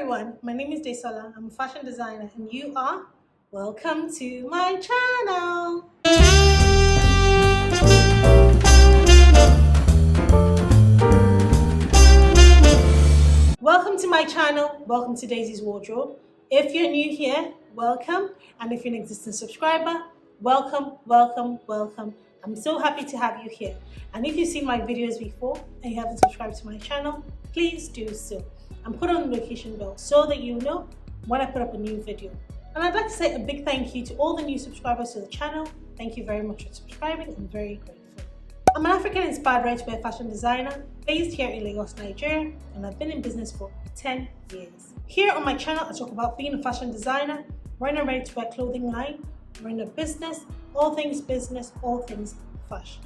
everyone, my name is Desola. I'm a fashion designer and you are welcome to my channel. Welcome to my channel. Welcome to Daisy's Wardrobe. If you're new here, welcome. And if you're an existing subscriber, welcome. I'm so happy to have you here. And if you've seen my videos before and you haven't subscribed to my channel, please do so. And put on the notification bell so that you know when I put up a new video. And I'd like to say a big thank you to all the new subscribers to the channel. Thank you very much for subscribing. I'm very grateful. I'm an African-inspired ready-to-wear fashion designer based here in Lagos, Nigeria, and I've been in business for 10 years. Here on my channel, I talk about being a fashion designer, running a ready-to-wear clothing line, running a business, all things fashion.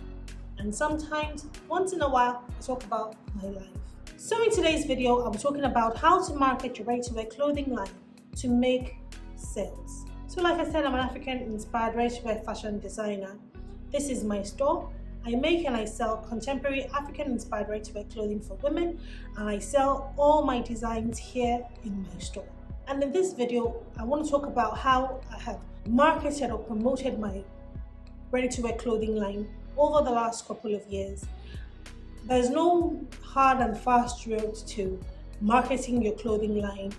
And sometimes, once in a while, I talk about my life. So in today's video, I'm talking about how to market your ready-to-wear clothing line to make sales. So like I said, I'm an African-inspired ready-to-wear fashion designer. This is my store. I make and I sell contemporary African-inspired ready-to-wear clothing for women, and I sell all my designs here in my store. And in this video, I want to talk about how I have marketed or promoted my ready-to-wear clothing line over the last couple of years. There's no hard and fast road to marketing your clothing line.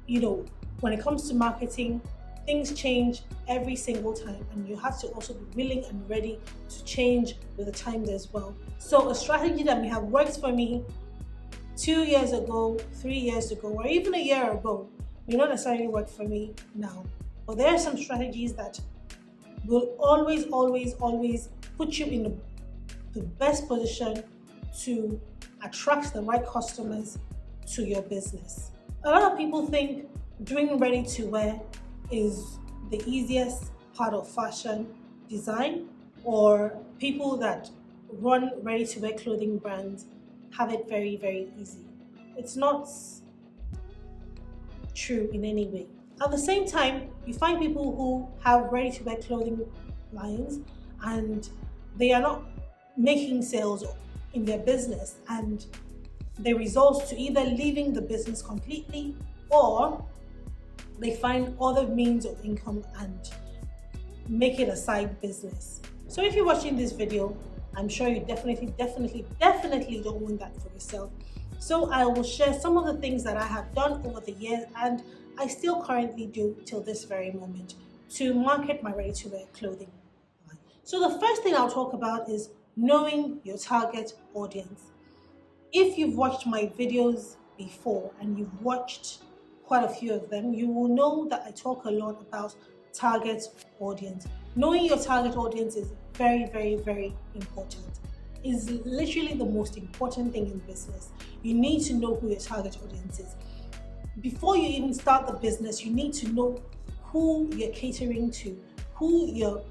You know, when it comes to marketing, things change every single time, and you have to also be willing and ready to change with the times as well. So a strategy that may have worked for me 2 years ago, 3 years ago, or even a year ago may not necessarily work for me now. But there are some strategies that will always put you in the best position to attract the right customers to your business. A lot of people think doing ready to wear is the easiest part of fashion design, or people that run ready to wear clothing brands have it very easy. It's not true in any way. At the same time, you find people who have ready to wear clothing lines and they are not making sales in their business, and they result to either leaving the business completely or they find other means of income and make it a side business. So if you're watching this video, I'm sure you definitely don't want that for yourself. So I will share some of the things that I have done over the years and I still currently do till this very moment to market my ready-to-wear clothing line. So the first thing I'll talk about is knowing your target audience. If you've watched my videos before and you've watched quite a few of them, you will know that I talk a lot about target audience. Knowing your target audience is very important. It's literally the most important thing in business. You need to know who your target audience is. Before you even start the business, you need to know who you're catering to, who you're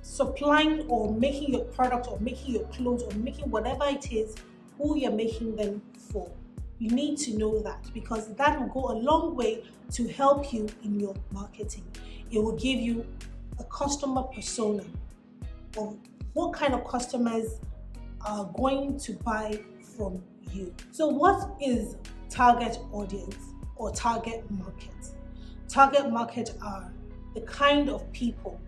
supplying or making your product or making your clothes or making whatever it is, who you're making them for. You need to know that because that will go a long way to help you in your marketing. It will give you a customer persona of what kind of customers are going to buy from you. So what is target audience or target market? Target market are the kind of people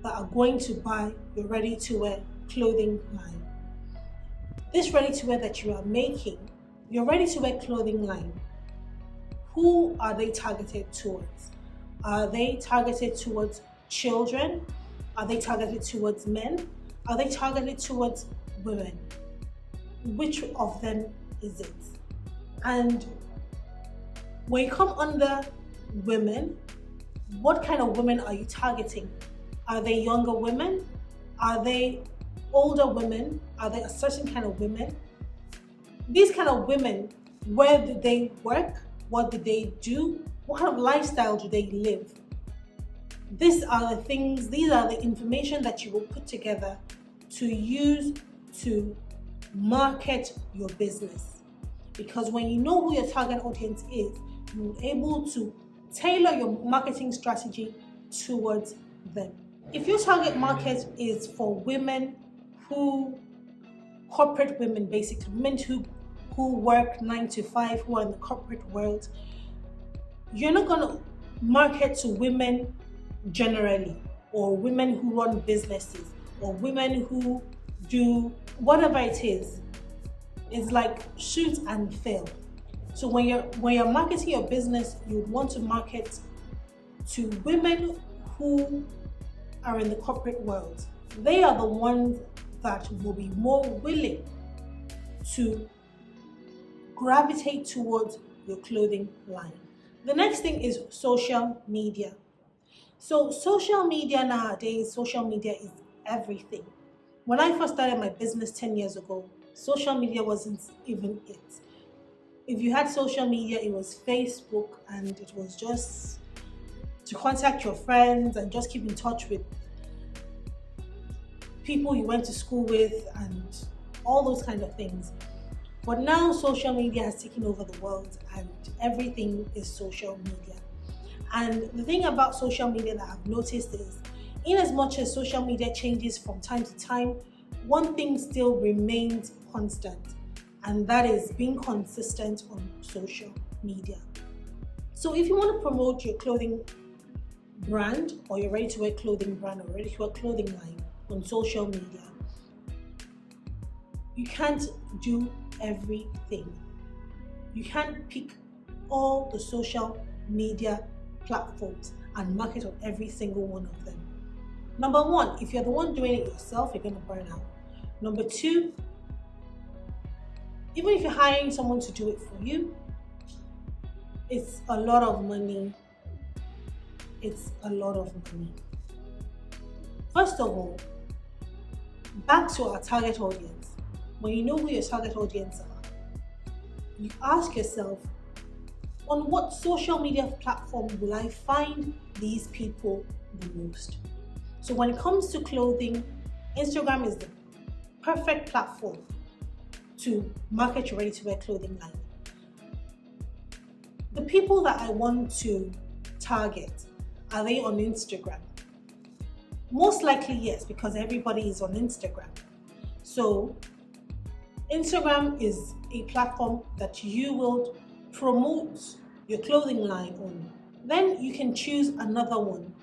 that are going to buy your ready-to-wear clothing line. This ready-to-wear that you are making, your ready-to-wear clothing line, who are they targeted towards? Are they targeted towards children? Are they targeted towards men? Are they targeted towards women? Which of them is it? And when you come under women, what kind of women are you targeting? Are they younger women? Are they older women? Are they a certain kind of women? These kind of women, where do they work? What do they do? What kind of lifestyle do they live? These are the information that you will put together to use to market your business. Because when you know who your target audience is, you're able to tailor your marketing strategy towards them. If your target market is for women corporate women, basically women who work 9 to 5, who are in the corporate world. You're not going to market to women generally, or women who run businesses, or women who do whatever it is. It's like shoot and fail. So when you're marketing your business, you would want to market to women who are in the corporate world. They are the ones that will be more willing to gravitate towards your clothing line. The next thing is social media. So social media nowadays, social media is everything. When I first started my business 10 years ago, social media wasn't even it. If you had social media, it was Facebook, and it was just to contact your friends and just keep in touch with people you went to school with and all those kind of things. But now social media has taken over the world, and everything is social media. And the thing about social media that I've noticed is, in as much as social media changes from time to time, one thing still remains constant, and that is being consistent on social media. So if you want to promote your clothing brand, or your ready-to-wear clothing brand, or ready-to-wear clothing line on social media, you can't do everything. You can't pick all the social media platforms and market on every single one of them. Number one, if you're the one doing it yourself, you're going to burn out. Number two, even if you're hiring someone to do it for you, it's a lot of money. It's a lot of money. First of all, back to our target audience. When you know who your target audience are, you ask yourself, on what social media platform will I find these people the most? So when it comes to clothing, Instagram is the perfect platform to market your ready-to-wear clothing line. The people that I want to target, are they on Instagram? Most likely yes, because everybody is on Instagram. So Instagram is a platform that you will promote your clothing line on. Then you can choose another one.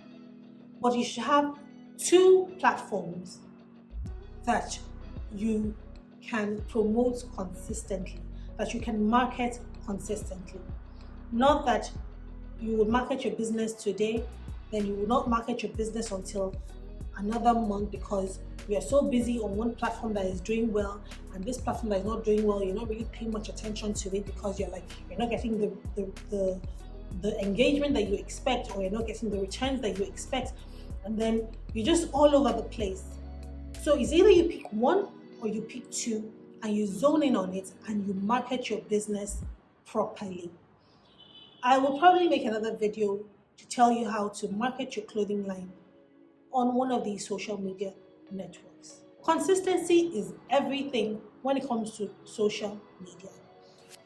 But you should have 2 platforms that you can promote consistently, that you can market consistently. Not that you will market your business today, then you will not market your business until another month because you are so busy on one platform that is doing well, and this platform that is not doing well, you're not really paying much attention to it because you're not getting the engagement that you expect, or you're not getting the returns that you expect, and then you're just all over the place. So it's either you pick one or you pick 2 and you zone in on it and you market your business properly. I will probably make another video to tell you how to market your clothing line on one of these social media networks. Consistency is everything when it comes to social media.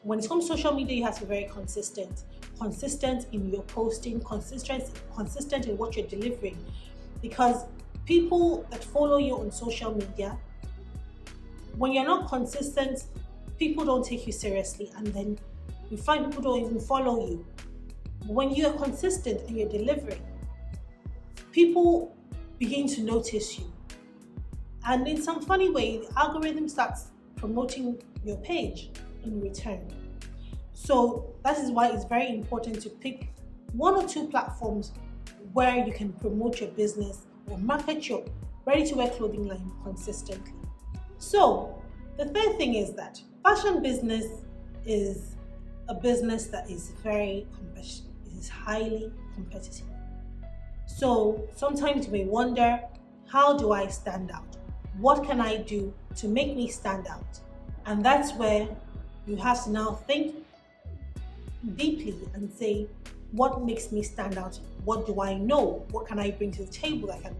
When it comes to social media, you have to be very consistent. Consistent in your posting, consistent in what you're delivering. Because people that follow you on social media, when you're not consistent, people don't take you seriously, and then you find people don't even follow you. When you're consistent and you're delivering, people begin to notice you. And in some funny way, the algorithm starts promoting your page in return. So that is why it's very important to pick 1 or 2 platforms where you can promote your business or market your ready-to-wear clothing line consistently. So the third thing is that fashion business is a business that is very competitive. It is highly competitive. So sometimes you may wonder, how do I stand out? What can I do to make me stand out? And that's where you have to now think deeply and say, what makes me stand out? What do I know? What can I bring to the table that can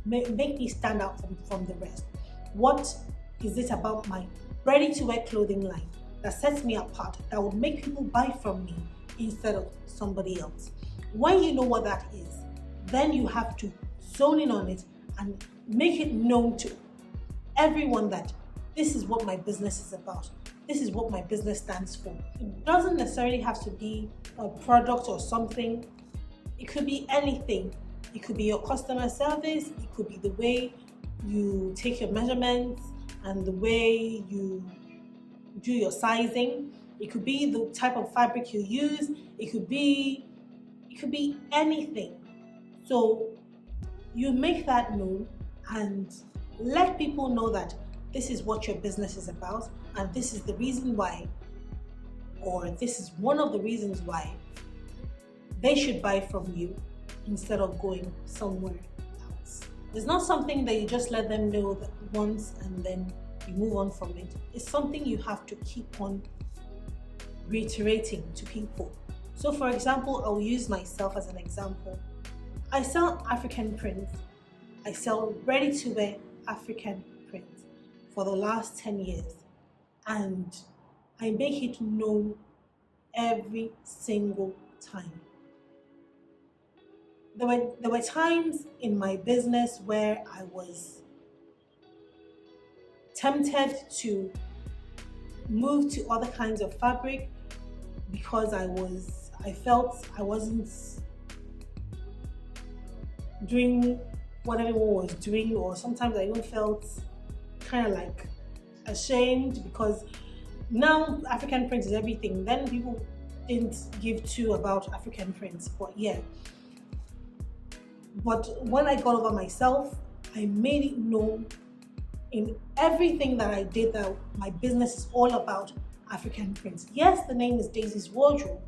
make me stand out from the rest? What is it about my ready-to-wear clothing line that sets me apart, that would make people buy from me instead of somebody else? When you know what that is, then you have to zone in on it and make it known to everyone that this is what my business is about. this is what my business stands for. It doesn't necessarily have to be a product or something. It could be anything. It could be your customer service. It could be the way you take your measurements and the way you do your sizing. It could be the type of fabric you use. It could be anything. So you make that known and let people know that this is what your business is about, and this is the reason why, or this is one of the reasons why they should buy from you instead of going somewhere else. It's not something that you just let them know that once and then you move on from it. It's something you have to keep on reiterating to people. So for example, I'll use myself as an example. I sell African prints. I sell ready-to-wear African prints for the last 10 years, and I make it known every single time. There were times in my business where I was tempted to move to other kinds of fabric because I felt I wasn't doing what everyone was doing, or sometimes I even felt kind of like ashamed because now African print is everything. Then people didn't give two about African prints, but yeah. But when I got over myself, I made it known in everything that I did that my business is all about African prints. Yes, the name is Daisy's Wardrobe.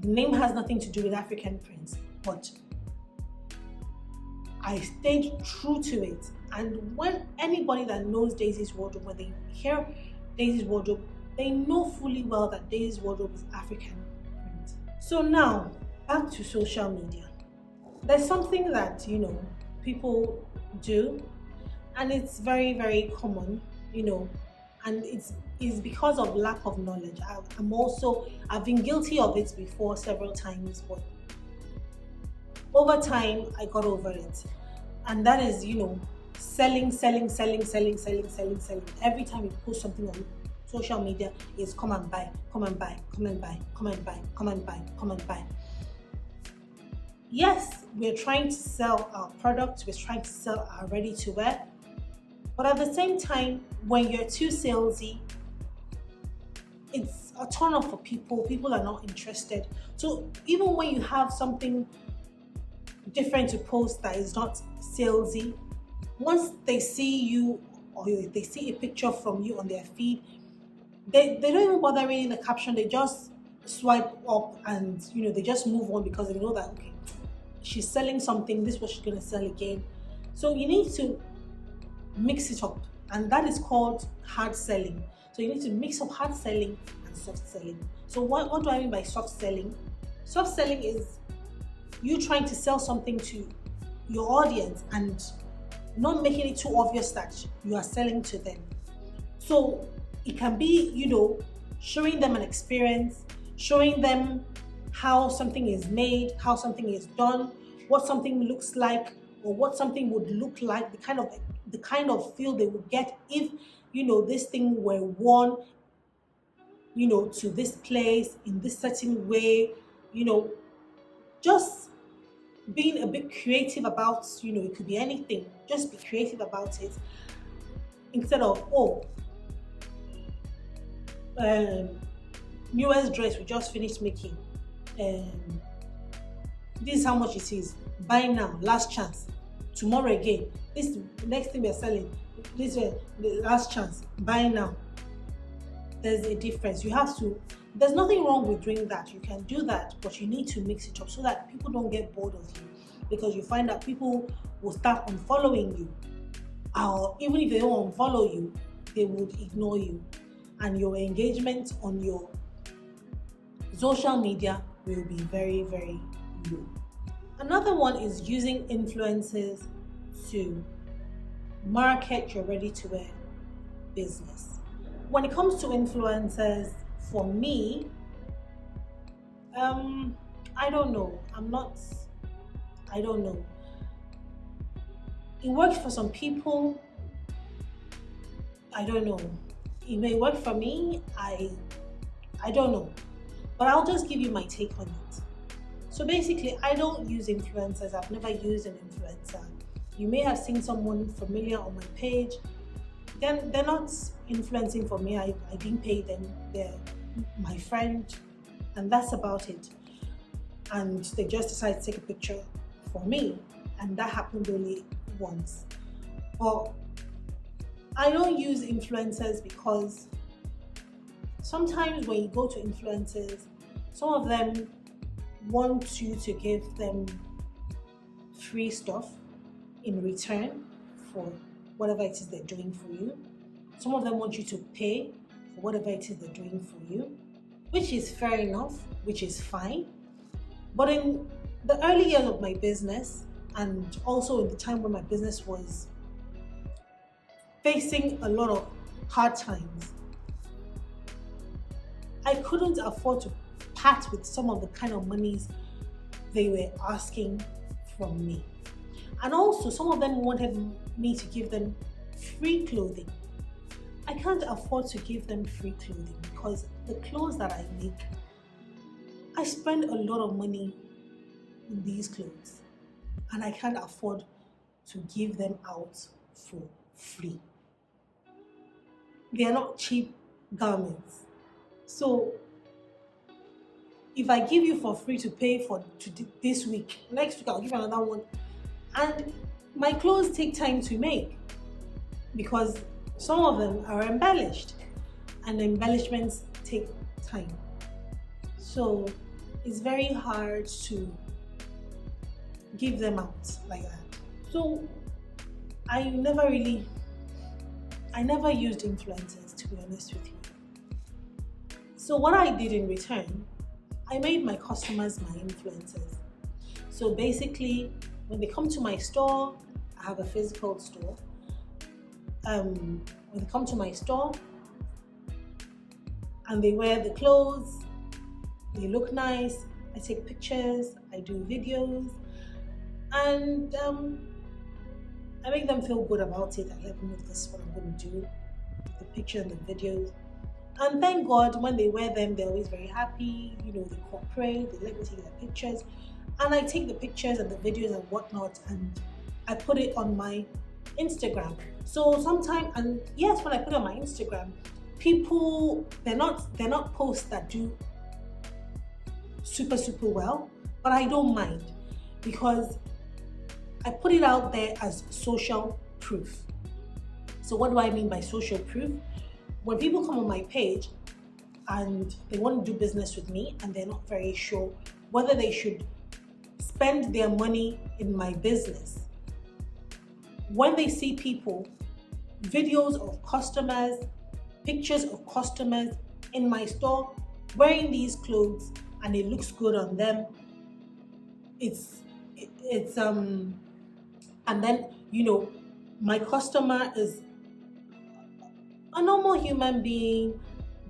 The name has nothing to do with African prints, but I stayed true to it. And when anybody that knows Daisy's Wardrobe, when they hear Daisy's Wardrobe, they know fully well that Daisy's Wardrobe is African print. So now, back to social media. There's something that, people do, and it's very, very common, and it's because of lack of knowledge. I've been guilty of it before several times, but over time I got over it. And that is, selling. Every time you post something on social media, is come and buy. Yes, we're trying to sell our products, we're trying to sell our ready-to-wear, but at the same time, when you're too salesy, it's a turn off for people. People are not interested. So even when you have something different to post that is not salesy, once they see you or they see a picture from you on their feed, they don't even bother reading the caption. They just swipe up and they just move on because they know that, okay, she's selling something, this is what she's going to sell again. So you need to mix it up, and that is called hard selling. So you need to mix up hard selling and soft selling. So what do I mean by soft selling? Soft selling is you trying to sell something to your audience and not making it too obvious that you are selling to them. So it can be, showing them an experience, showing them how something is made, how something is done, what something looks like, or what something would look like, the kind of feel they would get if this thing were worn to this place in this certain way, just being a bit creative about, it could be anything, just be creative about it instead of newest dress we just finished making, this is how much it is, buy now, last chance, tomorrow again, this next thing we're selling, this is the last chance, buy now. There's a difference. There's nothing wrong with doing that. You can do that, but you need to mix it up so that people don't get bored of you, because you find that people will start unfollowing you, or even if they don't unfollow you, they would ignore you, and your engagement on your social media will be very, very low. Another one is using influencers to market your ready-to-wear business. When it comes to influencers, for me, I don't know. I don't know. It works for some people. I don't know. It may work for me. I don't know. But I'll just give you my take on it. So basically, I don't use influencers. I've never used an influencer. You may have seen someone familiar on my page. Then they're not influencing for me. I didn't pay them. They're my friend, and that's about it. And they just decided to take a picture for me, and that happened only once. But I don't use influencers because sometimes when you go to influencers, some of them want you to give them free stuff in return for whatever it is they're doing for you. Some of them want you to pay for whatever it is they're doing for you, which is fair enough, which is fine. But in the early years of my business, and also in the time when my business was facing a lot of hard times, I couldn't afford to part with some of the kind of monies they were asking from me. And also, some of them wanted me to give them free clothing. I can't afford to give them free clothing because the clothes that I make, I spend a lot of money on these clothes, and I can't afford to give them out for free. They are not cheap garments. So if I give you for free to pay for this week, next week I'll give you another one. And my clothes take time to make because some of them are embellished, and embellishments take time. So it's very hard to give them out like that. So I never used influencers, to be honest with you. So what I did in return, I made my customers my influencers. So basically, when they come to my store, I have a physical store. When they come to my store and they wear the clothes, they look nice, I take pictures, I do videos, and I make them feel good about it. I let them know this is what I'm going to do, the picture and the videos. And thank God, when they wear them, they're always very happy. You know, they cooperate, they let me take their pictures. And I take the pictures and the videos and whatnot, and I put it on my Instagram. So sometimes, and yes, when I put it on my Instagram, people, they're not posts that do super well, but I don't mind because I put it out there as social proof. So what do I mean by social proof? When people come on my page and they want to do business with me and they're not very sure whether they should spend their money in my business, when they see people, videos of customers, pictures of customers in my store wearing these clothes and it looks good on them, and then, you know, my customer is a normal human being,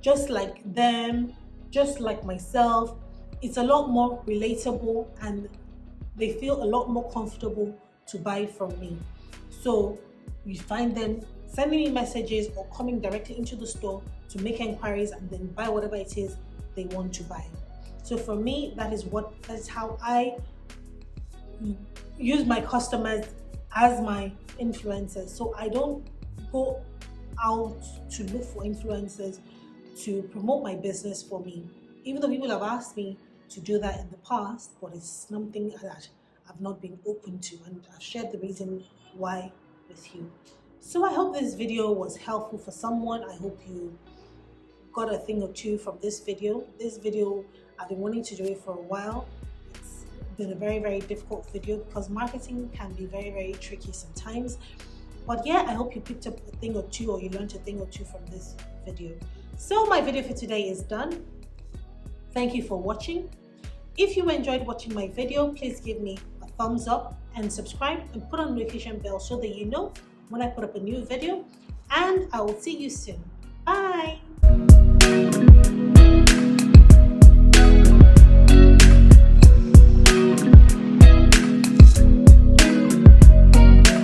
just like them, just like myself. It's a lot more relatable and they feel a lot more comfortable to buy from me. So you find them sending me messages or coming directly into the store to make inquiries and then buy whatever it is they want to buy. So for me, that is how I use my customers as my influencers. So I don't go out to look for influencers to promote my business for me, even though people have asked me to do that in the past, but it's something that I've not been open to, and I've shared the reason why with you. So I hope this video was helpful for someone. I hope you got a thing or two from this video. This video, I've been wanting to do it for a while. It's been a very difficult video because marketing can be very tricky sometimes. But yeah, I hope you picked up a thing or two, or you learned a thing or two from this video. So my video for today is done. Thank you for watching. If you enjoyed watching my video, please give me a thumbs up and subscribe and put on the notification bell so that you know when I put up a new video. And I will see you soon. Bye.